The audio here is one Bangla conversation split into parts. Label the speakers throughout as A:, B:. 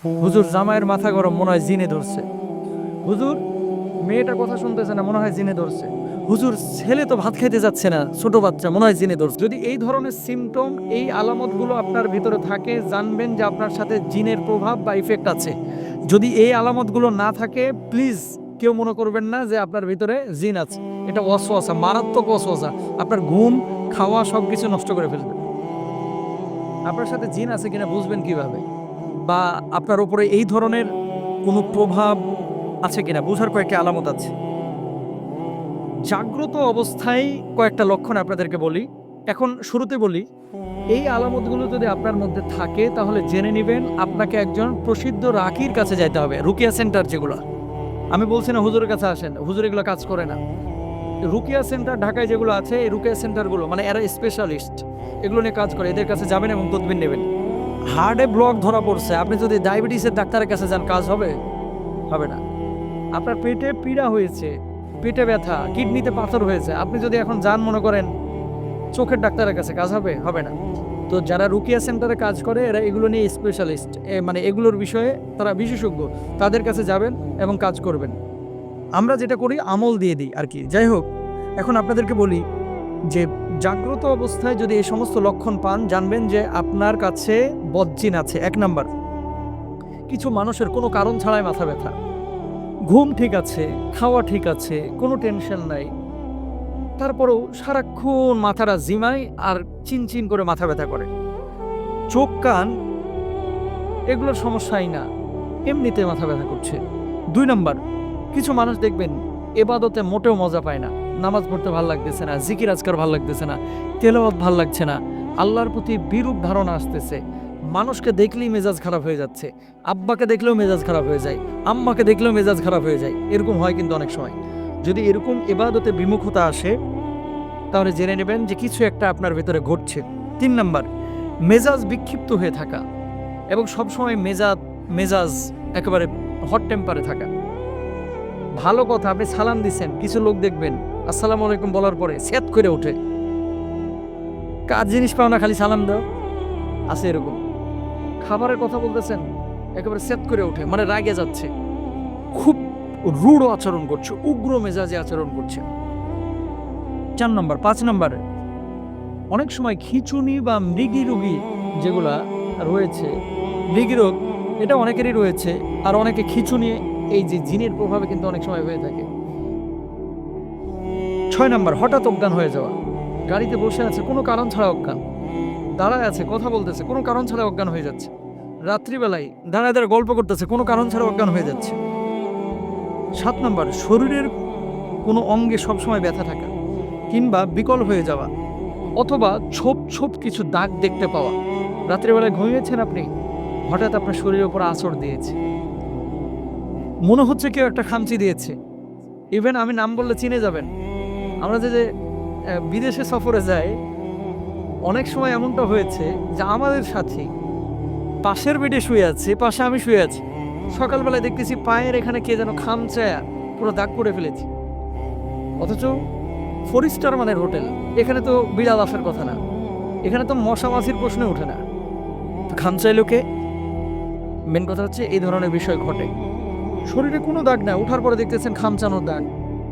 A: হুজুর জামাইয়ের মাথা গরম, মনে হয় জিনে ধরছে। হুজুর মেয়েটা কথা শুনতেছে না, মনে হয় জিনে ধরছে। হুজুর ছেলে তো ভাত খাইতে যাচ্ছে না, ছোট বাচ্চা, মনে হয় জিনে ধরছে। যদি এই ধরনের সিমটম, এই আলামতগুলো আপনার ভিতরে থাকে, জানবেন যে আপনার সাথে জিনের প্রভাব বা ইফেক্ট আছে। যদি এই আলামতগুলো না থাকে, প্লিজ কেউ মনে করবেন না যে আপনার ভিতরে জিন আছে। এটা ওয়াসওয়াসা, মারাত্মক ওয়াসওয়াসা। আপনার ঘুম, খাওয়া সবকিছু নষ্ট করে ফেলবে। আপনার সাথে জিন আছে কিনা বুঝবেন কিভাবে? বা আপনার উপরে এই ধরনের কোনো প্রভাব আছে কিনা বোঝার কয়েকটা আলামত আছে। জাগ্রত অবস্থায় কয়েকটা লক্ষণ আপনাদেরকে বলি। এখন শুরুতে বলি, এই আলামতগুলো যদি আপনার মধ্যে থাকে তাহলে জেনে নিবেন আপনাকে একজন প্রসিদ্ধ রাকির কাছে যাইতে হবে। রুকিয়া সেন্টার যেগুলো, আমি বলছি না হুজুরের কাছে আসেন, হুজুর এগুলো কাজ করে না। রুকিয়া সেন্টার ঢাকায় যেগুলো আছে, এই রুকিয়া সেন্টারগুলো মানে এরা স্পেশালিস্ট, এগুলো নিয়ে কাজ করে। এদের কাছে যাবেন এবং তদবির নেবেন। হার্টে ব্লক ধরা পড়ছে, আপনি যদি ডায়াবেটিসের ডাক্তারের কাছে যান, কাজ হবে? হবে না। আপনার পেটে পীড়া হয়েছে, পেটে ব্যথা, কিডনিতে পাথর হয়েছে, আপনি যদি এখন যান মনে করেন চোখের ডাক্তারের কাছে, কাজ হবে? হবে না। তো যারা রুকিয়া সেন্টারে কাজ করে এরা এগুলো নিয়ে স্পেশালিস্ট, মানে এগুলোর বিষয়ে তারা বিশেষজ্ঞ। তাদের কাছে যাবেন এবং কাজ করবেন। আমরা যেটা করি আমল দিয়ে দিই আর কি। যাই হোক, এখন আপনাদেরকে বলি যে জাগ্রত অবস্থায় যদি এই সমস্ত লক্ষণ পান, জানবেন যে আপনার কাছে বদজিন আছে। এক নাম্বার, কিছু মানুষের কোনো কারণ ছাড়াই মাথা ব্যথা। ঘুম ঠিক আছে, খাওয়া ঠিক আছে, কোনো টেনশন নাই, তারপরেও সারাক্ষণ মাথাটা জিমায় আর চিনচিন করে মাথা ব্যথা করে। চোখ কান এগুলোর সমস্যাই না, এমনিতে মাথা ব্যথা করছে। দুই নাম্বার, কিছু মানুষ দেখবেন এবাদতে মোটেও মজা পায় না, নামাজ পড়তে ভাল লাগতেছে না, জিকির আজকার ভাল লাগতেছে না, তেলাওয়াত ভাল লাগছে না, আল্লাহর প্রতি বিরূপ ধারণা আসতেছে, মানুষকে দেখলেই মেজাজ খারাপ হয়ে যাচ্ছে, আব্বাকে দেখলেও মেজাজ খারাপ হয়ে যায়, আম্মাকে দেখলেও মেজাজ খারাপ হয়ে যায়। এরকম হয় কিন্তু অনেক সময়। যদি এরকম এবাদতে বিমুখতা আসে তাহলে জেনে নেবেন যে কিছু একটা আপনার ভেতরে ঘটছে। তিন নাম্বার, মেজাজ বিক্ষিপ্ত হয়ে থাকা এবং সবসময় মেজাজ একেবারে হট টেম্পারে থাকা। ভালো কথা, আপনি সালাম দিচ্ছেন, কিছু লোক দেখবেন আসসালামু আলাইকুম বলার পরে স্যাত করে ওঠে। কাজ জিনিস পাও না, খালি সালাম দাও, আছে এরকম। খাবারের কথা বলতেছেন, একেবারে স্যাত করে ওঠে, মানে রাগে যাচ্ছে, খুব রূঢ় আচরণ করছে, উগ্র মেজাজে আচরণ করছে। 4 নম্বর। 5 নম্বরে অনেক সময় খিঁচুনি বা মৃগী রোগী যেগুলা রয়েছে, মৃগী রোগ এটা অনেকেরই রয়েছে, আর অনেকে খিঁচুনি এই যে জিনের প্রভাবে কিন্তু অনেক সময় হয়ে থাকে। 6 নম্বর, হঠাৎ অজ্ঞান হয়ে যাওয়া। গাড়িতে বসে আছে, কোনো কারণ ছাড়া অজ্ঞান, দাঁড়ায় আছে, কথা বলতেছে, কোনো কারণ ছাড়া অজ্ঞান হয়ে যাচ্ছে, রাত্রিবেলায় দাঁড়ায় দাঁড়ায় গল্প করতেছে, কোনো কারণ ছাড়া অজ্ঞান হয়ে যাচ্ছে। 7 নম্বর, শরীরের কোনো অঙ্গে সবসময় ব্যথা থাকা কিংবা বিকল হয়ে যাওয়া, অথবা ছোপ ছোপ কিছু দাগ দেখতে পাওয়া। রাত্রিবেলায় ঘুমিয়েছেন আপনি, হঠাৎ আপনার শরীরের উপর আঁচড় দিয়েছে, মনে হচ্ছে কেউ একটা খামচি দিয়েছে। ইভেন আমি নাম বললে চিনে যাবেন। আমরা যে বিদেশে সফরে যাই, অনেক সময় এমনটা হয়েছে যে আমাদের সাথে পাশের বেডে শুয়ে আছে, পাশে আমি শুয়ে আছি, সকালবেলায় দেখতেছি পায়ের এখানে কে যেন খামচায়া পুরো দাগ করে ফেলেছি। অথচ 4 স্টার মানের হোটেল, এখানে তো বিড়াল আসার কথা না, এখানে তো মশা মাছির প্রশ্নে ওঠে না, তো খামচাই লোকে। মেন কথা হচ্ছে এই ধরনের বিষয় ঘটে। শরীরে কোনো দাগ না, ওঠার পরে দেখতেছেন খামচানোর দাগ,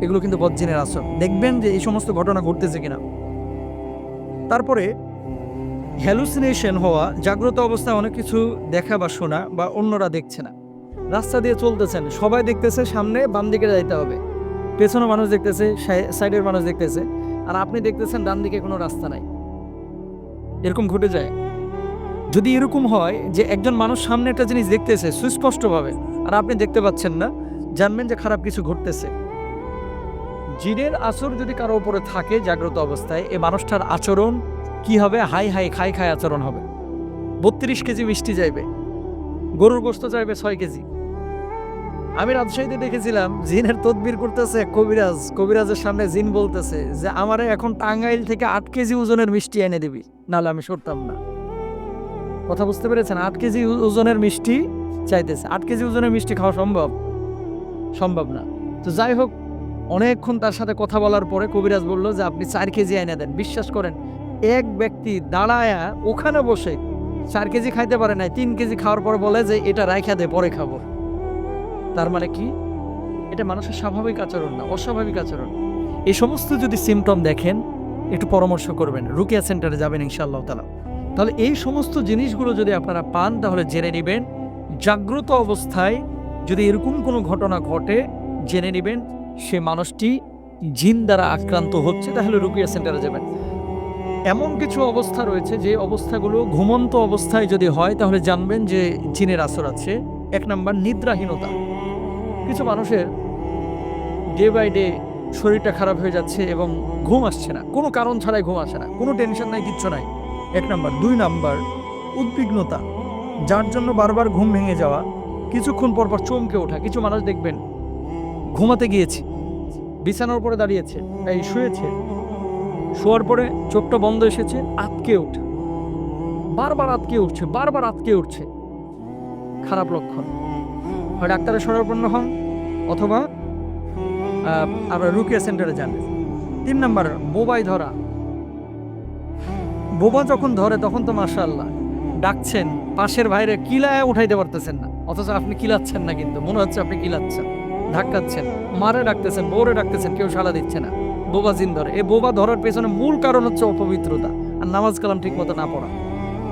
A: এগুলো কিন্তু বজ্জিনের আসর। দেখবেন যে এই সমস্ত ঘটনা ঘটতেছে কিনা। তারপরে হ্যালুসিনেশন হওয়া, জাগ্রত অবস্থায় অনেক কিছু দেখা বা শোনা বা অন্যরা দেখছে না। রাস্তা দিয়ে চলতেছেন, সবাই দেখতেছে সামনে বাম দিকে যাইতে হবে, পেছনে মানুষ দেখতেছে, সাইডের মানুষ দেখতেছে, আর আপনি দেখতেছেন ডান দিকে কোনো রাস্তা নাই। এরকম ঘটে যায়। যদি এরকম হয় যে একজন মানুষ সামনে একটা জিনিস দেখতেছে সুস্পষ্টভাবে আর আপনি দেখতে পাচ্ছেন না, জানবেন যে খারাপ কিছু ঘটতেছে। জিনের আসর যদি কারো উপরে থাকে জাগ্রত অবস্থায়, এই মানুষটার আচরণ কি হবে? হাই হাই খাই খাই আচরণ হবে। 32 কেজি মিষ্টি চাইবে, গরুর গোশত চাইবে 6 কেজি। আমি রাজশাহীতে দেখেছিলাম জিনের তদবির করতেছে কবিরাজের সামনে জিন বলতেছে যে আমারে এখন টাঙ্গাইল থেকে 8 কেজি ওজনের মিষ্টি এনে দিবি, নাহলে আমি সরতাম না। কথা বুঝতে পেরেছেন? 8 কেজি ওজনের মিষ্টি চাইতেছে। 8 কেজি ওজনের মিষ্টি খাওয়া সম্ভব না। তো যাই হোক, অনেকক্ষণ তার সাথে কথা বলার পরে কবিরাজ বলল যে আপনি 4 কেজি এনে দেন। বিশ্বাস করেন, এক ব্যক্তি দাঁড়ায়া ওখানে বসে 4 কেজি খাইতে পারে নাই, 3 কেজি খাওয়ার পর বলে যে এটা রাইখা দে, পরে খাবো। তার মানে কি? এটা মানুষের স্বাভাবিক আচরণ না, অস্বাভাবিক আচরণ। এই সমস্ত যদি সিমটম দেখেন, একটু পরামর্শ করবেন, রুকিয়া সেন্টারে যাবেন ইনশাআল্লাহ তাআলা। তাহলে এই সমস্ত জিনিসগুলো যদি আপনারা পান, তাহলে জেনে নেবেন জাগ্রত অবস্থায় যদি এরকম কোনো ঘটনা ঘটে, জেনে নেবেন সে মানুষটি জিন দ্বারা আক্রান্ত হচ্ছে, তাহলে রুকিয়া সেন্টারে যাবেন। এমন কিছু অবস্থা রয়েছে যে অবস্থাগুলো ঘুমন্ত অবস্থায় যদি হয়, তাহলে জানবেন যে জিনের আসর আছে। 1 নাম্বার নিদ্রাহীনতা। কিছু মানুষের ডে বাই ডে শরীরটা খারাপ হয়ে যাচ্ছে এবং ঘুম আসছে না, কোনো কারণ ছাড়াই ঘুম আসে না, কোনো টেনশন নাই, কিচ্ছু নাই। 1 নাম্বার। 2 নাম্বার উদ্বিগ্নতা, যার জন্য বারবার ঘুম ভেঙে যাওয়া, কিছুক্ষণ পর পর চমকে ওঠা। কিছু মানুষ দেখবেন ঘুমাতে গিয়েছে, বিছানার উপরে দাঁড়িয়েছে, এই শুয়েছে, শোয়ার পরে চোখটা বন্ধ এসেছে, আটকে ওঠে, বারবার আটকে উঠছে, বারবার আটকে উঠছে। খারাপ লক্ষণ। হয় ডাক্তারের শরণাপন্ন হন, অথবা আপনারা রুকিয়া সেন্টারে যান। 3 নাম্বার বোবায় ধরা। বোবা যখন ধরে তখন তো মাশাআল্লাহ ডাকছেন, পাশের ভাইরে কিলায় উঠাইতে পারতেছেন না, অথচ আপনি কিলাচ্ছেন না, কিন্তু মনে হচ্ছে আপনি কিলাচ্ছেন, ধাক্কাচ্ছেন, মারে ডাকতেছেন, বউরে ডাকতেছেন, কেউ সাড়া দিচ্ছে না। বোবা জিন ধরে। এই বোবা ধরার পেছনে মূল কারণ হচ্ছে অপবিত্রতা আর নামাজ কালাম ঠিক মতো না পড়া।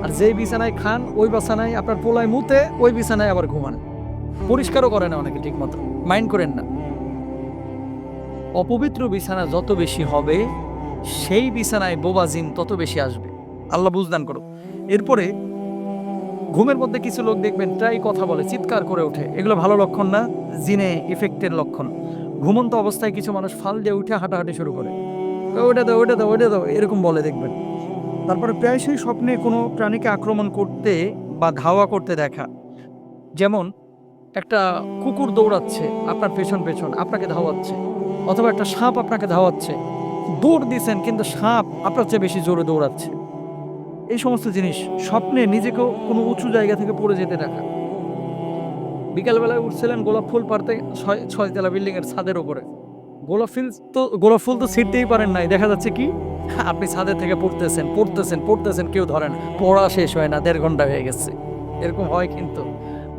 A: আর যেই বিছানায় খান, ওই বিছানায় আপনার পোলায় মুতে, ওই বিছানায় আবার ঘুমান, পরিষ্কারও করে না অনেকে ঠিক মতো। মাইন্ড করেন না। অপবিত্র বিছানা যত বেশি হবে, সেই বিছানায় বোবা জিন তত বেশি আসবে। আল্লাহ বুঝদান করুক। এরপরে ঘুমের মধ্যে কিছু লোক দেখবেন প্রায় কথা বলে, চিৎকার করে ওঠে, এগুলো ভালো লক্ষণ না, জিনে ইফেক্টের লক্ষণ। ঘুমন্ত অবস্থায় কিছু মানুষ ফাল দিয়ে উঠে হাঁটাহাঁটি শুরু করে, ওইটা দাও, ওইটা দাও, ওইটা দাও, এরকম বলে দেখবেন। তারপরে প্রায়শই স্বপ্নে কোনো প্রাণীকে আক্রমণ করতে বা ধাওয়া করতে দেখা, যেমন একটা কুকুর দৌড়াচ্ছে আপনার পেছন পেছন, আপনাকে ধাওয়াচ্ছে, অথবা একটা সাপ আপনাকে ধাওয়াচ্ছে, দৌড় দিছেন কিন্তু সাপ আপনার চেয়ে বেশি জোরে দৌড়াচ্ছে। এই সমস্ত জিনিস স্বপ্নে নিজেকেও কোনো উঁচু জায়গা থেকে পড়ে যেতে দেখা। বিকালবেলায় উঠছিলেন গোলাপ ফুল পাড়তে 6 তলা বিল্ডিং এর ছাদের উপরে, গোলাপ ফুল তো ছিঁড়তেই পারেন নাই, দেখা যাচ্ছে কি আপনি ছাদের থেকে পড়তেছেন পড়তেছেন পড়তেছেন, কেউ ধরেন, পড়া শেষ হয় না, 1.5 ঘন্টা হয়ে গেছে। এরকম হয় কিন্তু।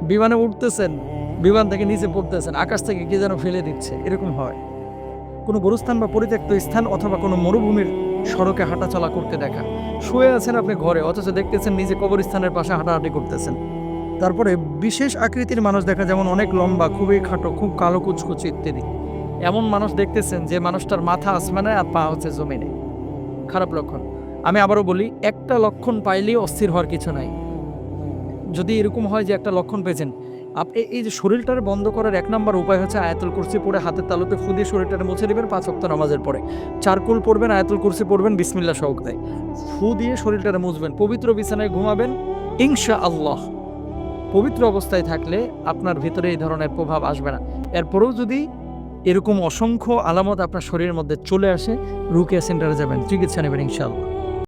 A: বিমানে উঠতেছেন, বিমান থেকে নিচে পড়তেছেন, আকাশ থেকে কি যেন ফেলে দিচ্ছে, এরকম হয়। কোনো গোরস্থান বা পরিত্যক্ত স্থান অথবা কোনো মরুভূমির সড়কে হাঁটাচলা করতে দেখা। শুয়ে আছেন আপনি ঘরে, অথচ দেখতেছেন নিজে কবরস্থানের পাশে হাঁটাহাঁটি করতেছেন। তারপরে বিশেষ আকৃতির মানুষ দেখা, যেমন অনেক লম্বা, খুবই খাটো, খুব কালো কুচকুচি ইত্যাদি। এমন মানুষ দেখতেছেন যে মানুষটার মাথা আসমানে আর পা হচ্ছে জমিনে। খারাপ লক্ষণ। আমি আবারও বলি, একটা লক্ষণ পাইলেই অস্থির হওয়ার কিছু নাই। যদি এরকম হয় যে একটা লক্ষণ পেয়েছেন, আপনি এই যে শরীরটারে বন্ধ করার 1 নম্বর উপায় হচ্ছে আয়াতুল কুরসি পড়ে হাতের তালুতে ফু দিয়ে শরীরটারে মুছে দিবেন 5 ওয়াক্ত নামাজের পরে। চারকুল পড়বেন, আয়াতুল কুরসি পড়বেন, বিসমিল্লাহ সহকারে ফু দিয়ে শরীরটারে মুছবেন, পবিত্র বিছানায় ঘুমাবেন ইনশাআল্লাহ। পবিত্র অবস্থায় থাকলে আপনার ভিতরে এই ধরনের প্রভাব আসবে না। এরপরেও যদি এরকম অসংখ্য আলামত আপনার শরীরের মধ্যে চলে আসে, রুকিয়া সেন্টারে যাবেন, চিকিৎসা নেবেন ইনশাআল্লাহ।